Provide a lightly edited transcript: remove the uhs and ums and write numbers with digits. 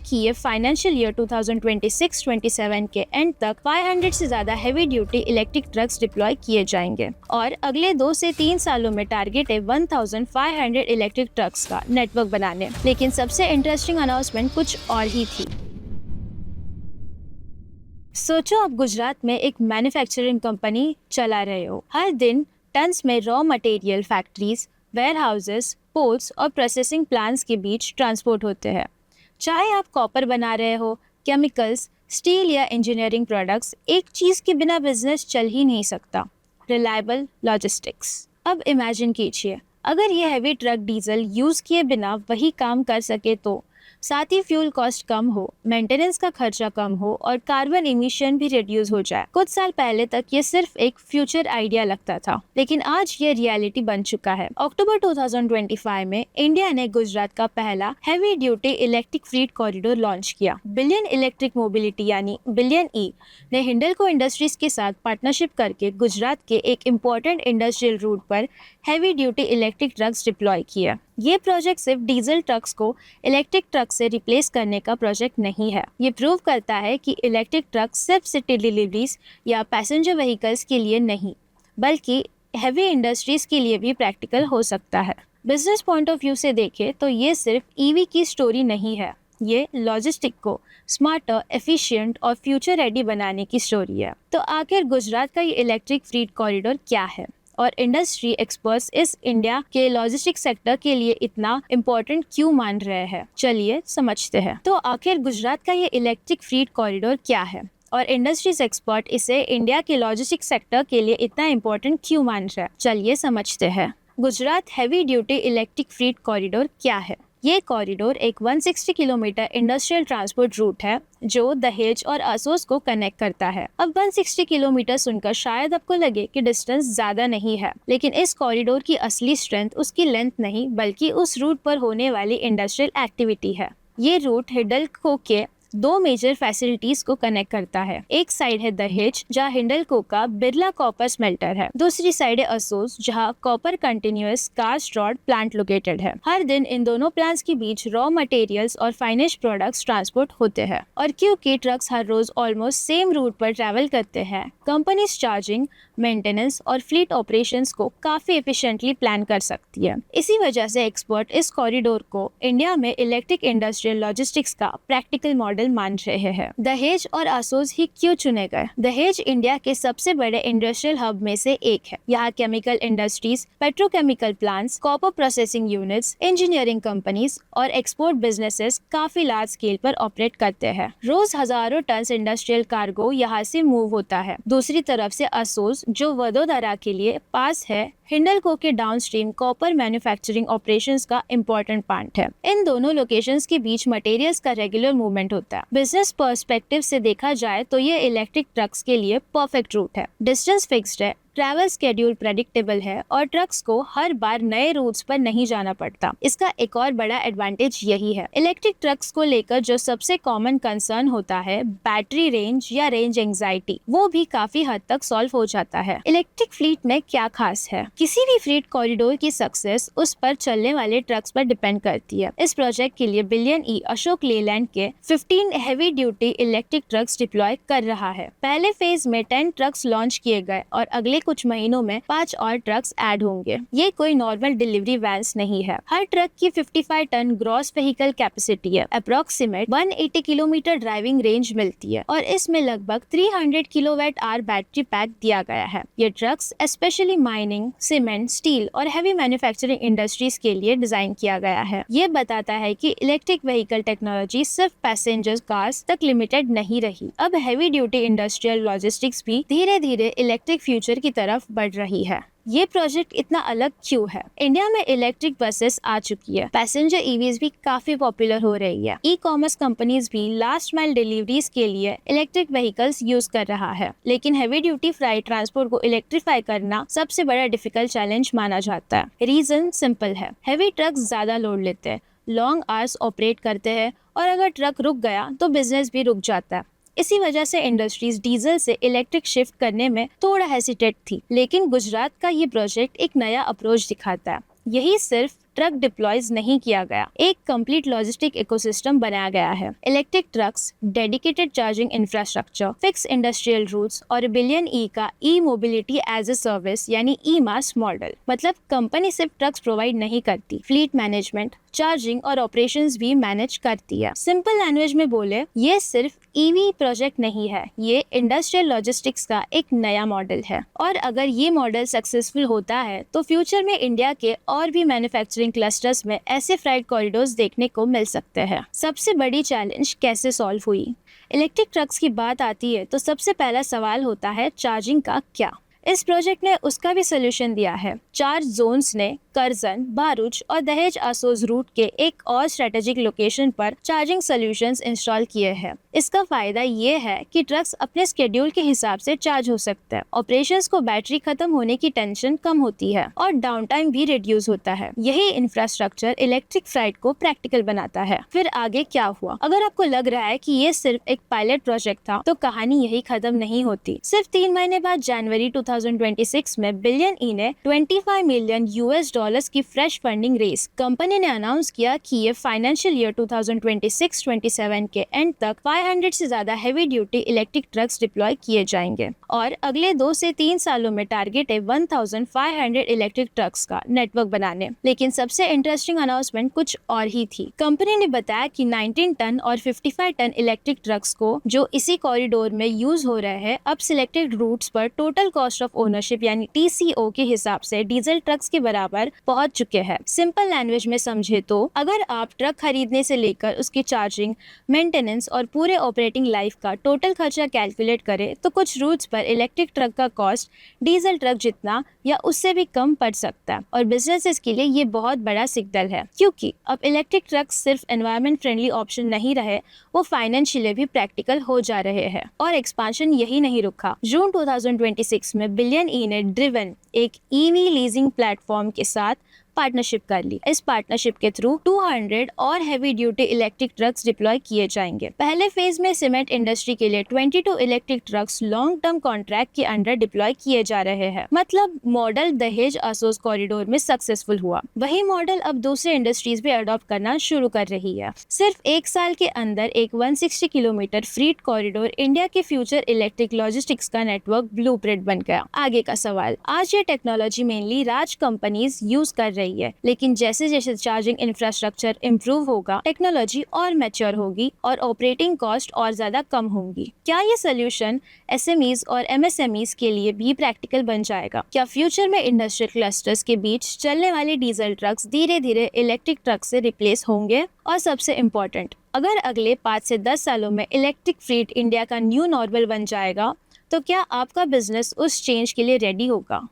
कि ये financial year 2026-27 के एंड तक 500 से ज्यादा heavy duty electric trucks deploy किए जाएंगे और अगले 2 से 3 सालों में टारगेट है 1500 इलेक्ट्रिक ट्रक्स का नेटवर्क बनाने। लेकिन सबसे इंटरेस्टिंग अनाउंसमेंट कुछ और ही थी। सोचो आप गुजरात में एक मैन्युफैक्चरिंग कंपनी चला रहे हो। हर दिन टन्स में raw material factories, warehouses, ports और प्रोसेसिंग प्लांट्स के बीच ट्रांसपोर्ट होते हैं। चाहे आप कॉपर बना रहे हो, केमिकल्स, स्टील या इंजीनियरिंग प्रोडक्ट्स, एक चीज़ के बिना बिजनेस चल ही नहीं सकता, रिलायबल लॉजिस्टिक्स। अब इमेजिन कीजिए, अगर ये हैवी ट्रक डीजल यूज़ किए बिना वही काम कर सके तो साथ ही फ्यूल कॉस्ट कम हो, मेंटेनेंस का खर्चा कम हो और कार्बन इमिशन भी रिड्यूस हो जाए। कुछ साल पहले तक ये सिर्फ एक फ्यूचर आइडिया लगता था, लेकिन आज ये रियलिटी बन चुका है। अक्टूबर 2025 में इंडिया ने गुजरात का पहला heavy duty electric फ्रीट corridor launch किया। बिलियन इलेक्ट्रिक मोबिलिटी यानी बिलियन ई ने हिंडल्को इंडस्ट्रीज के साथ पार्टनरशिप करके गुजरात के एक इम्पोर्टेंट इंडस्ट्रियल रूट पर heavy duty electric trucks deploy किया। ये प्रोजेक्ट सिर्फ डीजल ट्रक्स को इलेक्ट्रिक ट्रक से रिप्लेस करने का प्रोजेक्ट नहीं है। ये प्रूव करता है कि इलेक्ट्रिक ट्रक सिर्फ सिटी डिलीवरीज या पैसेंजर व्हीकल्स के लिए नहीं, बल्कि हैवी इंडस्ट्रीज के लिए भी प्रैक्टिकल हो सकता है। बिजनेस पॉइंट ऑफ व्यू से देखें तो ये सिर्फ ईवी की स्टोरी नहीं है, ये लॉजिस्टिक को स्मार्टर, एफिशिएंट और फ्यूचर रेडी बनाने की स्टोरी है। तो आखिर गुजरात का ये इलेक्ट्रिक फ्रीट कॉरिडोर क्या है और इंडस्ट्री एक्सपर्ट्स इस इंडिया के लॉजिस्टिक सेक्टर के लिए इतना इम्पोर्टेंट क्यों मान रहे हैं, चलिए समझते हैं। तो आखिर गुजरात का ये इलेक्ट्रिक फ्रीट कॉरिडोर क्या है और इंडस्ट्रीज एक्सपर्ट इसे इंडिया के लॉजिस्टिक सेक्टर के लिए इतना इम्पोर्टेंट क्यों मान रहे हैं, चलिए समझते हैं। Gujarat heavy duty electric फ्रीट corridor क्या है? ये कॉरिडोर एक 160 किलोमीटर इंडस्ट्रियल ट्रांसपोर्ट रूट है जो दहेज और असोस को कनेक्ट करता है। अब 160 किलोमीटर सुनकर शायद आपको लगे कि डिस्टेंस ज्यादा नहीं है, लेकिन इस कॉरिडोर की असली स्ट्रेंथ उसकी लेंथ नहीं बल्कि उस रूट पर होने वाली इंडस्ट्रियल एक्टिविटी है। ये रूट हिंडल्को के 2 मेजर फैसिलिटीज को कनेक्ट करता है। एक साइड है दहेज जहाँ हिंडल्को का बिरला कॉपर स्मेल्टर है, दूसरी साइड है असोस जहाँ copper continuous cast rod plant located है। हर दिन इन दोनों प्लांट्स के बीच रॉ मटेरियल्स और फाइनिश प्रोडक्ट्स ट्रांसपोर्ट होते हैं और क्योंकि ट्रक्स हर रोज ऑलमोस्ट सेम रूट पर ट्रैवल करते हैं, कंपनीज चार्जिंग, मेंटेनेंस और फ्लीट ऑपरेशंस को काफी एफिशिएंटली प्लान कर सकती है। इसी वजह से एक्सपर्ट इस कॉरिडोर को इंडिया में इलेक्ट्रिक इंडस्ट्रियल लॉजिस्टिक्स का प्रैक्टिकल मॉडल मान रहे हैं। दहेज और असोस ही क्यों चुने गए? दहेज इंडिया के सबसे बड़े इंडस्ट्रियल हब में से एक है। यहाँ chemical industries, petrochemical plants, copper processing units, engineering companies और एक्सपोर्ट बिजनेसेस काफी लार्ज स्केल पर ऑपरेट करते हैं। रोज हजारों टन इंडस्ट्रियल कार्गो यहाँ से मूव होता है। दूसरी तरफ से असोस जो वडोदरा के लिए पास है, हिंडल्को के डाउनस्ट्रीम कॉपर मैन्युफैक्चरिंग ऑपरेशंस का इम्पोर्टेंट पार्ट है। इन दोनों लोकेशंस के बीच मटेरियल्स का रेगुलर मूवमेंट होता है। बिजनेस पर्सपेक्टिव से देखा जाए तो ये इलेक्ट्रिक ट्रक्स के लिए परफेक्ट रूट है। डिस्टेंस फिक्स्ड है, ट्रैवल स्केड्यूल प्रेडिक्टेबल है और ट्रक्स को हर बार नए रूट्स पर नहीं जाना पड़ता। इसका एक और बड़ा एडवांटेज यही है। इलेक्ट्रिक ट्रक्स को लेकर जो सबसे कॉमन कंसर्न होता है, बैटरी रेंज या रेंज एंजाइटी, वो भी काफी हद तक सॉल्व हो जाता है। इलेक्ट्रिक फ्लीट में क्या खास है? किसी भी फ्लीट कॉरिडोर की सक्सेस उस पर चलने वाले ट्रक्स पर डिपेंड करती है। इस प्रोजेक्ट के लिए बिलियन ई अशोक लेलैंड के 15 heavy duty electric trucks deploy कर रहा है। पहले फेज में 10 ट्रक्स लॉन्च किए गए और अगले कुछ महीनों में 5 और ट्रक्स ऐड होंगे। ये कोई नॉर्मल डिलीवरी वैन्स नहीं है। हर ट्रक की 55 टन ग्रॉस व्हीकल कैपेसिटी है, अप्रोक्सीमेट 180 किलोमीटर ड्राइविंग रेंज मिलती है और इसमें लगभग 300 किलोवाट आवर बैटरी पैक दिया गया है। ये trucks specially mining, cement, steel और हैवी मैन्युफैक्चरिंग इंडस्ट्रीज के लिए डिजाइन किया गया है। ये बताता है कि इलेक्ट्रिक व्हीकल टेक्नोलॉजी सिर्फ पैसेंजर कार्स तक लिमिटेड नहीं रही। अब हैवी ड्यूटी इंडस्ट्रियल लॉजिस्टिक्स भी धीरे धीरे इलेक्ट्रिक फ्यूचर की तरफ बढ़ रही है। ये प्रोजेक्ट इतना अलग क्यों है? इंडिया में इलेक्ट्रिक बसेस आ चुकी है, पैसेंजर ईवीज भी काफी पॉपुलर हो रही है, ई कॉमर्स कंपनीज भी लास्ट माइल डिलीवरीज के लिए इलेक्ट्रिक व्हीकल्स यूज कर रहा है, लेकिन हैवी ड्यूटी फ्राइट ट्रांसपोर्ट को इलेक्ट्रीफाई करना सबसे बड़ा डिफिकल्ट चैलेंज माना जाता है। रीजन सिंपल है, हैवी ट्रक्स ज्यादा लोड लेते हैं, लॉन्ग आवर्स ऑपरेट करते हैं और अगर ट्रक रुक गया तो बिजनेस भी रुक जाता है। इसी वजह से इंडस्ट्रीज डीजल से इलेक्ट्रिक शिफ्ट करने में थोड़ा हेसिटेट थी, लेकिन गुजरात का ये प्रोजेक्ट एक नया अप्रोच दिखाता है। यही सिर्फ ट्रक डिप्लॉयज नहीं किया गया। एक कंप्लीट लॉजिस्टिक इकोसिस्टम बनाया गया है। Electric trucks, dedicated charging infrastructure, fix industrial routes और बिलियन ई का E mobility as a service यानी ई मास मॉडल। मतलब कंपनी सिर्फ ट्रक्स प्रोवाइड नहीं करती, फ्लीट मैनेजमेंट, चार्जिंग और ऑपरेशंस भी मैनेज करती है। सिंपल लैंग्वेज में बोले, ये सिर्फ ईवी प्रोजेक्ट नहीं है, ये इंडस्ट्रियल लॉजिस्टिक्स का एक नया मॉडल है। और अगर ये मॉडल सक्सेसफुल होता है तो फ्यूचर में इंडिया के और भी मैन्युफैक्चरिंग क्लस्टर्स में ऐसे फ्राइट कॉरिडोर्स देखने को मिल सकते हैं। सबसे बड़ी चैलेंज कैसे सॉल्व हुई? इलेक्ट्रिक ट्रक्स की बात आती है तो सबसे पहला सवाल होता है चार्जिंग का क्या। इस प्रोजेक्ट ने उसका भी सोल्यूशन दिया है। 4 जोन्स ने करजन, बारूच और दहेज आसोज रूट के एक और स्ट्रेटेजिक लोकेशन पर चार्जिंग सॉल्यूशंस इंस्टॉल किए हैं। इसका फायदा ये है कि ट्रक्स अपने स्केड्यूल के हिसाब से चार्ज हो सकते हैं। ऑपरेशंस को बैटरी खत्म होने की टेंशन कम होती है और डाउन टाइम भी रिड्यूस होता है। यही इंफ्रास्ट्रक्चर इलेक्ट्रिक फ्राइट को प्रैक्टिकल बनाता है। फिर आगे क्या हुआ? अगर आपको लग रहा है कि ये सिर्फ एक पायलट प्रोजेक्ट था तो कहानी यही खत्म नहीं होती। सिर्फ 3 महीने बाद जनवरी 2026 में बिलियन ई ने 25 मिलियन US$ की फ्रेश फंडिंग रेस। कंपनी ने अनाउंस किया कि ये फाइनेंशियल ईयर 2026-27 के एंड तक 500 से ज्यादा heavy duty electric trucks deploy किए जाएंगे और अगले 2 से 3 सालों में टारगेट है 1500 इलेक्ट्रिक ट्रक्स का नेटवर्क बनाने। लेकिन सबसे इंटरेस्टिंग अनाउंसमेंट कुछ और ही थी। कंपनी ने बताया कि 19 टन और 55 टन इलेक्ट्रिक ट्रक्स को जो इसी कॉरिडोर में यूज हो रहे हैं, अब सिलेक्टेड रूट्स पर टोटल कॉस्ट ऑफ ओनरशिप यानी TCO के हिसाब से डीजल ट्रक्स के बराबर पहुंच चुके हैं। सिंपल लैंग्वेज में समझे तो अगर आप ट्रक खरीदने से लेकर उसकी चार्जिंग, मेंटेनेंस और पूरे ऑपरेटिंग लाइफ का टोटल खर्चा कैलकुलेट करें तो कुछ रूट्स पर इलेक्ट्रिक ट्रक का कॉस्ट डीजल ट्रक जितना या उससे भी कम पड़ सकता है। और बिजनेसेस के लिए ये बहुत बड़ा सिग्नल है, क्योंकि अब इलेक्ट्रिक ट्रक सिर्फ एनवायरमेंट फ्रेंडली ऑप्शन नहीं रहे, वो फाइनेंशियली भी प्रैक्टिकल हो जा रहे हैं। और एक्सपांशन यही नहीं रुका। जून 2026 में बिलियन ई ने ड्रिवन, एक EV लीजिंग प्लेटफॉर्म के साथ पार्टनरशिप कर ली। इस पार्टनरशिप के थ्रू 200 और heavy duty electric trucks deploy किए जाएंगे। पहले फेज में सीमेंट इंडस्ट्री के लिए 22 electric trucks long term contract के अंडर डिप्लॉय किए जा रहे हैं। मतलब मॉडल दहेज आसोस कॉरिडोर में सक्सेसफुल हुआ, वही मॉडल अब दूसरे इंडस्ट्रीज भी अडॉप्ट करना शुरू कर रही है। सिर्फ 1 साल के अंदर एक 160 किलोमीटर फ्रीट कॉरिडोर इंडिया के फ्यूचर इलेक्ट्रिक लॉजिस्टिक्स का नेटवर्क ब्लूप्रिंट बन गया। आगे का सवाल, आज ये टेक्नोलॉजी मेनली राज कंपनीज यूज कर रही है, लेकिन जैसे जैसे चार्जिंग इंफ्रास्ट्रक्चर इम्प्रूव होगा, टेक्नोलॉजी और मैच्योर होगी और ऑपरेटिंग कॉस्ट और ज्यादा कम होंगी। क्या ये सोल्यूशन SMEs और MSMEs के लिए भी प्रैक्टिकल बन जाएगा? क्या फ्यूचर में इंडस्ट्रियल क्लस्टर्स के बीच चलने वाले डीजल ट्रक्स धीरे धीरे इलेक्ट्रिक ट्रक से रिप्लेस होंगे? और सबसे इम्पोर्टेंट, अगर अगले 5 से 10 सालों में इलेक्ट्रिक फ्लीट इंडिया का न्यू नॉर्मल बन जाएगा तो क्या आपका बिजनेस उस चेंज के लिए रेडी होगा?